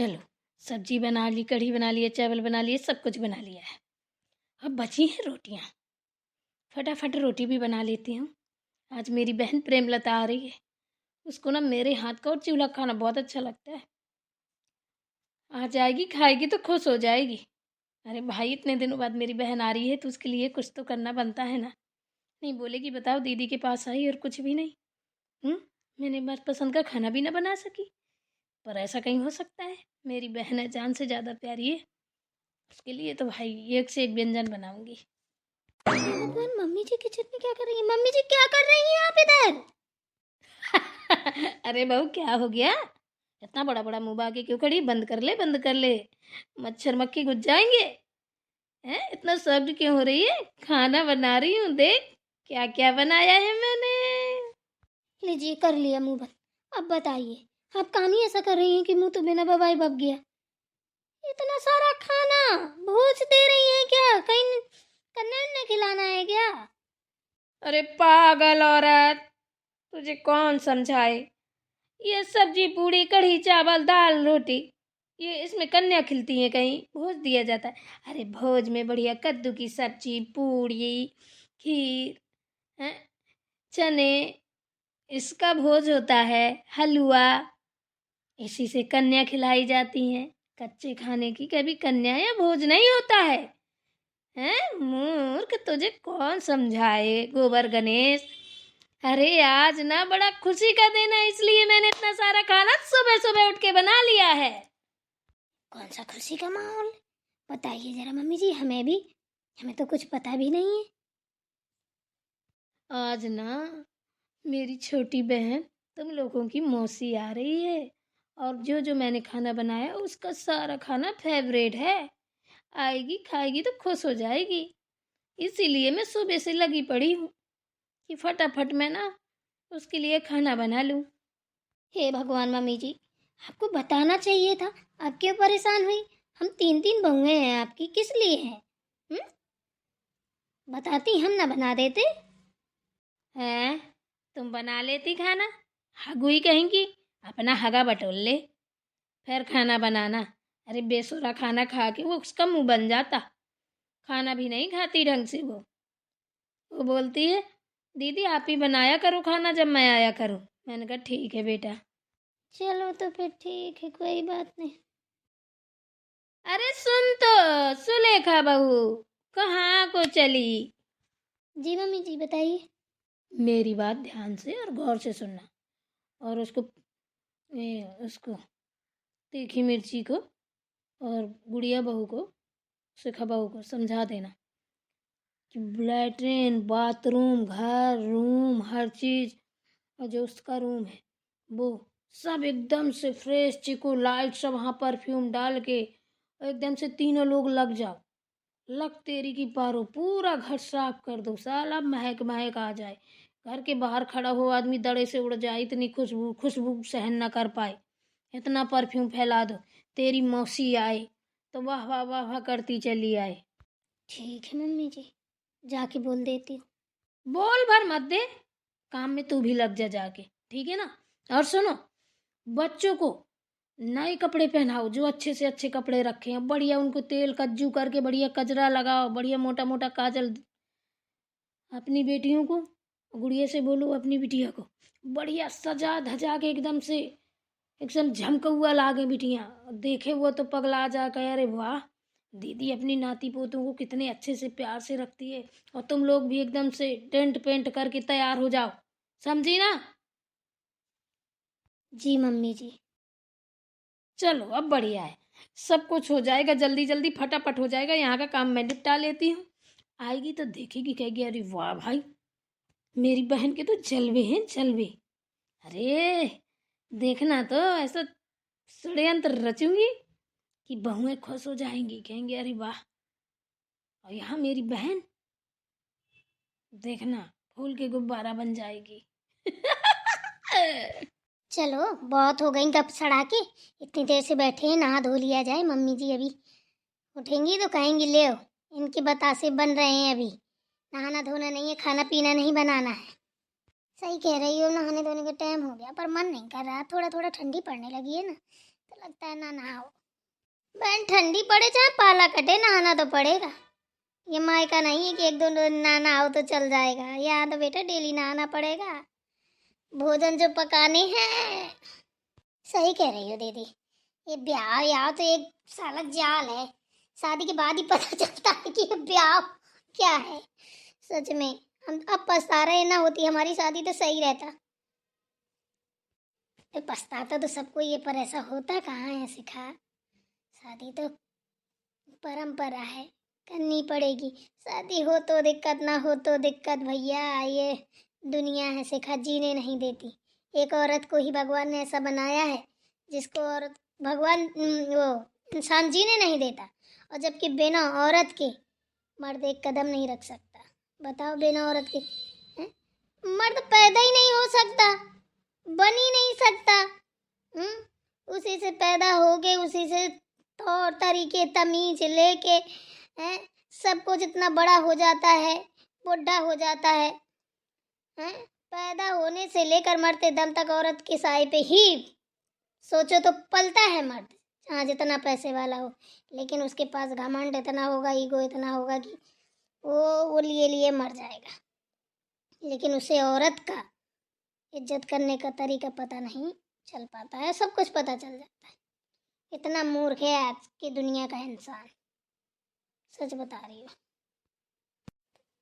चलो सब्जी बना ली, कढ़ी बना ली, चावल बना लिए, सब कुछ बना लिया है। अब बची हैं रोटियां। फटाफट रोटी भी बना लेती हूँ। आज मेरी बहन प्रेमलता आ रही है, उसको ना मेरे हाथ का और चिवड़ा खाना बहुत अच्छा लगता है। आ जाएगी, खाएगी तो खुश हो जाएगी। अरे भाई, इतने दिनों बाद मेरी बहन आ रही है तो उसके लिए कुछ तो करना बनता है ना। नहीं बोलेगी बताओ दीदी के पास आई और कुछ भी नहीं। मैंने मनपसंद का खाना भी ना बना सकी। पर ऐसा कहीं हो सकता है? मेरी बहन है, जान से ज़्यादा प्यारी है। उसके लिए तो भाई एक से एक व्यंजन बनाऊंगी। हे भगवान, मम्मी जी किचन में क्या कर रही है? मम्मी जी क्या कर रही हैं आप इधर? अरे बहू, क्या हो गया? इतना बड़ा बड़ा मुंह बाके क्यों खड़ी? बंद कर ले, बंद कर ले, मच्छर मक्खी घुस जाएंगे। हैं, इतना सब्र क्यों हो रही है? खाना बना रही हूँ, देख क्या क्या बनाया है मैंने। लीजिए, कर लिया मुंह बंद। अब बताइए, आप काम ही ऐसा कर रही हैं कि मुंह तो बिना बवाई बक गया। इतना सारा खाना भोज दे रही हैं क्या? कहीं कन्या ने खिलाना है क्या? अरे पागल औरत, तुझे कौन समझाए? ये सब्जी पूड़ी कढ़ी चावल दाल रोटी, ये इसमें कन्या खिलती है? कहीं भोज दिया जाता है? अरे भोज में बढ़िया कद्दू की सब्जी, पूड़ी, खीर, हैं, चने, इसका भोज होता है। हलवा, इसी से कन्या खिलाई जाती हैं। कच्चे खाने की कभी कन्या या भोज नहीं होता है। हैं मूर्ख, तुझे कौन समझाए गोबर गणेश। अरे आज ना बड़ा खुशी का दिन है, इसलिए मैंने इतना सारा खाना सुबह सुबह उठ के बना लिया है। कौन सा खुशी का माहौल है? बताइए जरा मम्मी जी, हमें भी। हमें तो कुछ पता भी नहीं है। आज ना मेरी छोटी बहन, तुम लोगों की मौसी आ रही है, और जो जो मैंने खाना बनाया उसका सारा खाना फेवरेट है। आएगी, खाएगी तो खुश हो जाएगी। इसीलिए मैं सुबह से लगी पड़ी हूँ कि फटाफट मैं ना उसके लिए खाना बना लूँ। हे भगवान मम्मी जी, आपको बताना चाहिए था। आप क्यों परेशान हुई? हम तीन तीन बहुएं हैं आपकी, किस लिए हैं? बताती हम ना बना देते। हैं, तुम बना लेती खाना? हगुई कहेंगी, अपना हगा बटोल ले, फिर खाना बनाना। अरे बेसुरा खाना खा के वो उसका मुंह बन जाता। खाना भी नहीं खाती ढंग से वो बोलती है दीदी आप ही बनाया करो खाना जब मैं आया करूँ। मैंने कहा ठीक है बेटा। चलो तो फिर ठीक है, कोई बात नहीं। अरे सुन तो, सुलेखा बहू, कहाँ को चली? जी मम्मी जी, बताइए। मेरी बात ध्यान से और गौर से सुनना, और उसको तीखी मिर्ची को और गुड़िया बहू को, शिखा बहू को समझा देना कि लैट्रिन बाथरूम घर रूम हर चीज़, और जो उसका रूम है वो सब एकदम से फ्रेश चिको लाइट सब, वहाँ परफ्यूम डाल के एकदम से तीनों लोग लग जाओ। लग तेरी की पारो, पूरा घर साफ कर दो, साला महक महक आ जाए। घर के बाहर खड़ा हो आदमी दड़े से उड़ जाए, इतनी खुशबू खुशबू सहन न कर पाए। इतना परफ्यूम फैला दो, तेरी मौसी आए तो वाह वाह वाह वाह करती चली आए। ठीक है मम्मी जी, जाके बोल देती हूँ। बोल भर मत दे, काम में तू भी लग जा जाके, ठीक है ना? और सुनो, बच्चों को नए कपड़े पहनाओ, जो अच्छे से अच्छे कपड़े रखे हैं, बढ़िया उनको तेल कज्जू करके बढ़िया कजरा लगाओ, बढ़िया मोटा मोटा काजल। अपनी बेटियों को, गुड़िया से बोलो अपनी बिटिया को बढ़िया सजा धजा के एकदम झमकौआ लागे बिटिया। देखे वो तो पगला जा कहे अरे वाह, दीदी अपनी नाती पोतों को कितने अच्छे से प्यार से रखती है। और तुम लोग भी एकदम से टेंट पेंट करके तैयार हो जाओ, समझी ना? जी मम्मी जी। चलो अब बढ़िया है, सब कुछ हो जाएगा, जल्दी जल्दी फटाफट हो जाएगा। यहाँ का काम मैं निपटा लेती हूँ। आएगी तो देखेगी, कहेगी अरे वाह भाई, मेरी बहन के तो जलवे हैं जलवे। अरे देखना तो ऐसा षड्यंत्र रचूंगी कि बहुएं खुश हो जाएंगी, कहेंगे अरे वाह। और यहाँ मेरी बहन देखना फूल के गुब्बारा बन जाएगी। चलो बहुत हो गई गप सड़ा के। इतनी देर से बैठे हैं, नहा धो लिया जाए। मम्मी जी अभी उठेंगी तो कहेंगी ले आओ, इनके बतासे बन रहे हैं अभी। नहाना धोना नहीं है, खाना पीना नहीं बनाना है। सही कह रही हो, नहाने धोने का टाइम हो गया, पर मन नहीं कर रहा। थोड़ा थोड़ा ठंडी पड़ने लगी है ना, तो लगता है ना नहाओ। बहन ठंडी पड़े चाहे पाला कटे, नहाना तो पड़ेगा। ये मायका नहीं है कि एक दो दिन ना नहाओ तो चल जाएगा। यहाँ तो बेटा डेली नहाना पड़ेगा। भोजन जो पकाने हैं। सही कह रही हो दीदी, ये ब्याह यहाँ तो एक साला जाल है। शादी के बाद ही पता चलता है कि ये ब्याह क्या है। सच में हम अब पछता रहे, ना होती हमारी शादी तो सही रहता। तो पछताता तो सबको ये, पर ऐसा होता कहाँ है सिखा। शादी तो परंपरा है, करनी पड़ेगी। शादी हो तो दिक्कत, ना हो तो दिक्कत। भैया ये दुनिया है सिखा, जीने नहीं देती। एक औरत को ही भगवान ने ऐसा बनाया है जिसको औरत भगवान वो इंसान जीने नहीं देता। और जबकि बिना औरत के मर्द एक कदम नहीं रख सकता। बताओ, बिना औरत के मर्द पैदा ही नहीं हो सकता, बन ही नहीं सकता। उसी से पैदा हो गए, उसी से तौर तरीके तमीज लेके सब कुछ इतना बड़ा हो जाता है, बुढ़ा हो जाता है। पैदा होने से लेकर मरते दम तक औरत के साए पे ही सोचो तो पलता है मर्द, हाँ जितना पैसे वाला हो। लेकिन उसके पास घमंड इतना होगा, ईगो इतना होगा कि वो लिए लिए मर जाएगा। लेकिन उसे औरत का इज्जत करने का तरीका पता नहीं चल पाता है। सब कुछ पता चल जाता है। इतना मूर्ख है आज की दुनिया का इंसान, सच बता रही हूँ।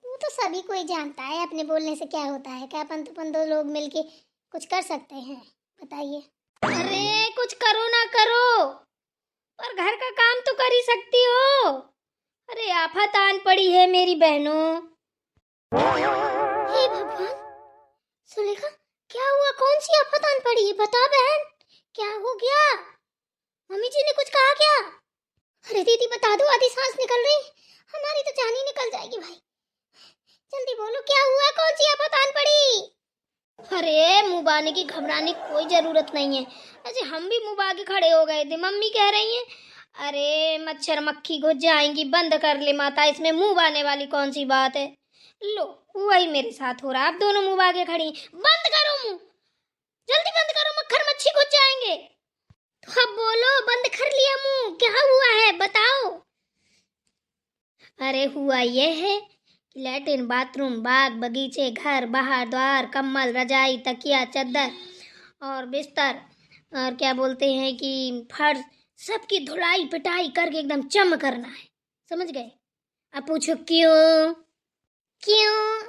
वो तो सभी कोई जानता है अपने बोलने से क्या होता है। क्या अपन दो लोग मिलके कुछ कर सकते हैं, बताइए। अरे कुछ करो ना करो, पर घर का काम तो कर ही सकती हो। अरे आफत आन पड़ी है मेरी बहनों। हे भगवान, सुलेखा क्या हुआ? कौन सी आफत आन पड़ी है? बता बहन, क्या हो गया? मम्मी जी ने कुछ कहा क्या? अरे दीदी बता दो, आधी सांस निकल रही, हमारी तो जान ही निकल जाएगी भाई। जल्दी बोलो क्या हुआ, कौन सी आफत आन पड़ी? अरे मुंह बाने की घबराने की कोई जरूरत नहीं है। ऐसे हम भी मुंह बाके खड़े हो गए थे। मम्मी कह रही हैं अरे मच्छर मक्खी घुस जाएंगी, बंद कर ले माता, इसमें मुंह बाने वाली कौन सी बात है। लो वही मेरे साथ हो रहा, आप दोनों मुंह बाके खड़ी। बंद करो मुंह, जल्दी बंद करो, मक्खर मच्छी घुस जाएंगे। तो अब बोलो, बंद कर लिया मुंह, क्या हुआ है बताओ। अरे हुआ ये है, लैट्रिन बाथरूम बाग बगीचे घर बाहर द्वार कम्बल रजाई तकिया चद्दर और बिस्तर और क्या बोलते हैं कि फर्श, सबकी धुलाई पिटाई करके एकदम चम करना है, समझ गए। अब पूछो क्यों? क्यों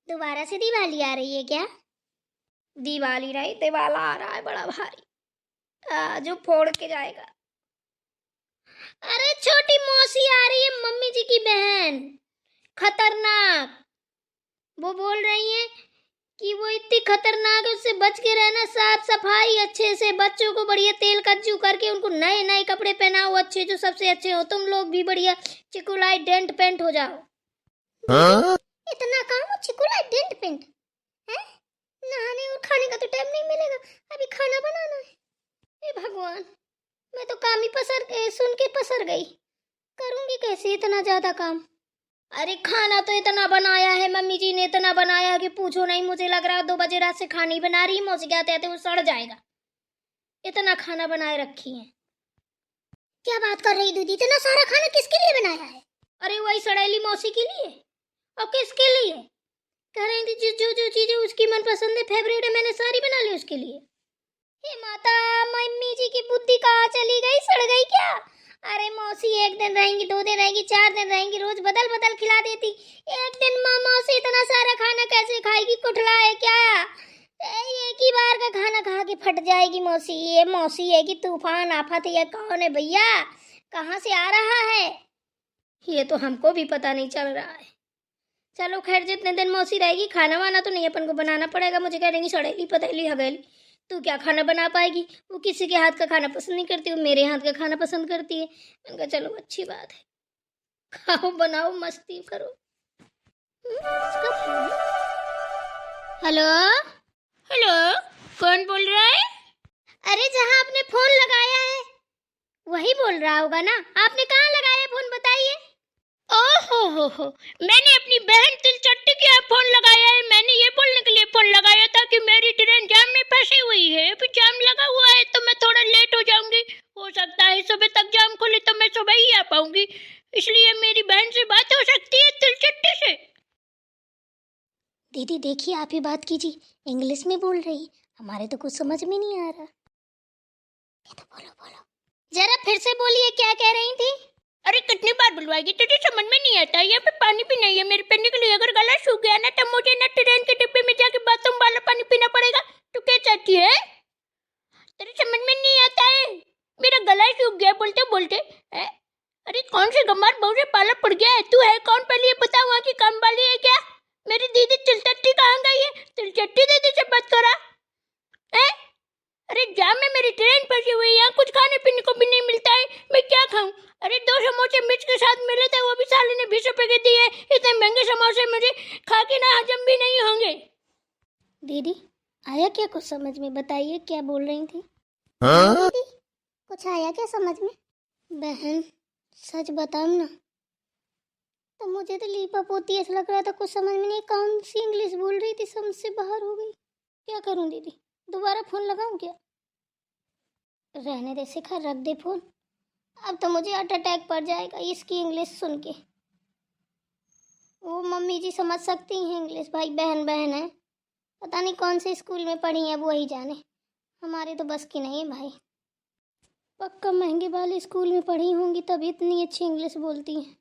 दोबारा से दिवाली आ रही है क्या? दिवाली नहीं, दिवाला आ रहा है बड़ा भारी, जो फोड़ के जाएगा। अरे छोटी मौसी आ रही है, मम्मी जी की बहन, खतरनाक। वो बोल रही है कि वो इतनी खतरनाक है, उससे बच के रहना, साफ सफाई अच्छे से, बच्चों को बढ़िया तेल कज्जू करके उनको नए नए कपड़े पहनाओ अच्छे, जो सबसे अच्छे हो। तुम लोग भी बढ़िया चिकुलाई डेंट पेंट हो जाओ। इतना काम हो चिकुलाई डेंट पेंट है? नहाने और खाने का तो टाइम नहीं मिलेगा, अभी खाना बनाना है। हे भगवान, मैं तो काम ही सुन के पसर गई। करूंगी कैसे इतना ज्यादा काम? अरे खाना तो इतना बनाया है मम्मी जी ने, इतना बनाया कि पूछो नहीं। मुझे लग रहा 2 बजे रात से खाना ही बना रही, मौसी कहते आते वो सड़ जाएगा, इतना खाना बनाए रखी है। क्या बात कर रही दीदी, इतना सारा खाना किसके लिए बनाया है? अरे वही सड़ेली मौसी के लिए। और किसके लिए? कह रही थी जो जो चीजें उसकी मनपसंद है, फेवरेट है, मैंने सारी बना ली उसके लिए। हे माता, मम्मी जी की बुद्धि कहाँ चली गई? सड़ गई क्या? अरे मौसी 1 दिन रहेंगी, 2 दिन रहेंगी, 4 दिन रहेंगी, रोज बदल बदल खिला देती। एक दिन मौसी इतना सारा खाना कैसे खाएगी? कुठला है क्या? एक ही बार का खाना खा के फट जाएगी मौसी। ये मौसी है कि तूफान आफत है? कौन है भैया, कहाँ से आ रहा है? ये तो हमको भी पता नहीं चल रहा है। चलो खैर, जितने दिन मौसी रहेगी खाना वाना तो नहीं अपन को बनाना पड़ेगा। मुझे कह देंगी सड़ेली पतैली हवेली, तू क्या खाना बना पाएगी? वो किसी के हाथ का खाना पसंद नहीं करती, वो मेरे हाथ का खाना पसंद करती है। मैंने कहा चलो अच्छी बात है, खाओ बनाओ मस्ती करो। हेलो हेलो, कौन बोल रहा है? अरे जहाँ आपने फोन लगाया है वही बोल रहा होगा ना। आपने कहाँ लगाया फोन बताइए? ओहो, मैंने अपनी बहन तिलचट्टी के यहाँ फोन लगाया है। मैंने ये बोलने के लिए फोन लगाया था कि मेरी ट्रेन जाम में फंसी हुई है। अभी जाम लगा हुआ है तो मैं थोड़ा लेट हो जाऊंगी। हो सकता है सुबह तक जाम खुले तो मैं सुबह ही आ पाऊंगी, इसलिए मेरी बहन से बात हो सकती है तिलचट्टी से। दीदी देखिए, आप ही बात कीजिए, इंग्लिश में बोल रही, हमारे तो कुछ समझ में नहीं आ रहा। ये तो बोलो जरा फिर से बोलिए, क्या कह रही थी? अरे कितनी बार बुलवाएगी, तुझे समझ में नहीं आता? यहाँ पे पानी भी नहीं है मेरे पीने के लिए। अगर गला सूख गया ना तो मुझे ना ट्रेन के डिब्बे में जाके बाथरूम वाला पानी पीना पड़ेगा। तू क्या चाहती है? तेरे समझ में नहीं आता है? मेरा गला सूख गया बोलते बोलते। अरे कौन से गंवार बहू से पाला पड़ गया है? तू है कौन पहले ये बता? वहाँ की काम वाली है क्या? मेरी दीदी तिलचट्टी कहाँ गई है? तिलचट्टी दीदी से बात करा है? अरे जाम में मेरी ट्रेन फंसी हुई है, यहाँ कुछ खाने पीने को भी नहीं मिलता है, मैं क्या खाऊं? अरे 2 समोसे मिर्च के साथ मिले थे, वो भी साले ने 20 रुपए के दिए। इतने महंगे समोसे मुझे खा के ना हजम भी नहीं होंगे। दीदी आया क्या कुछ समझ में? बताइए क्या बोल रही थी? दीदी कुछ आया क्या समझ में? बहन सच बताऊं ना तो मुझे तो लीपा पोती ऐसा लग रहा था, कुछ समझ में नहीं। कौन सी इंग्लिश बोल रही थी, समझ से बाहर हो गई। क्या करूं दीदी, दोबारा फोन लगाऊं क्या? रहने दे शिखा, रख दे फोन। अब तो मुझे हार्ट अटैक पड़ जाएगा इसकी इंग्लिश सुन के। वो मम्मी जी समझ सकती हैं इंग्लिश, भाई बहन बहन है, पता नहीं कौन से स्कूल में पढ़ी है, वो ही जाने। हमारे तो बस की नहीं है भाई। पक्का महंगे वाले स्कूल में पढ़ी होंगी तभी इतनी अच्छी इंग्लिश बोलती हैं,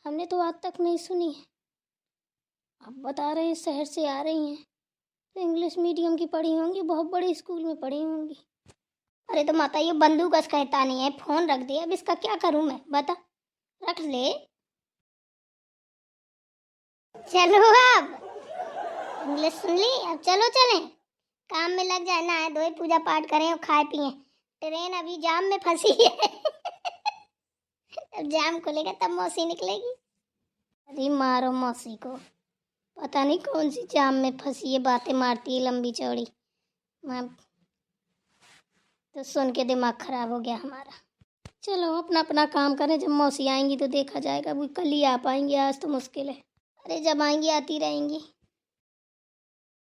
हमने तो आज तक नहीं सुनी है। अब बता रहे हैं शहर से आ रही हैं तो इंग्लिश मीडियम की पढ़ी होंगी, बहुत बड़े स्कूल में पढ़ी होंगी। अरे तो माता ये बंदूक कहता नहीं है, फोन रख दे, अब इसका क्या करूं मैं बता? रख ले। चलो अब इंग्लिश सुन ली, अब चलो चलें, काम में लग जाए, नहाए धोए पूजा पाठ करें और खाए पिए। ट्रेन अभी जाम में फंसी है अब जाम खुलेगा तब मौसी निकलेगी। अरे मारो मौसी को, पता नहीं कौन सी जाम में फंसी है, बातें मारती है लंबी चौड़ी। मैं तो सुन के दिमाग खराब हो गया हमारा। चलो अपना अपना काम करें, जब मौसी आएंगी तो देखा जाएगा, वो कल ही आ पाएंगी, आज तो मुश्किल है। अरे जब आएंगी आती रहेंगी।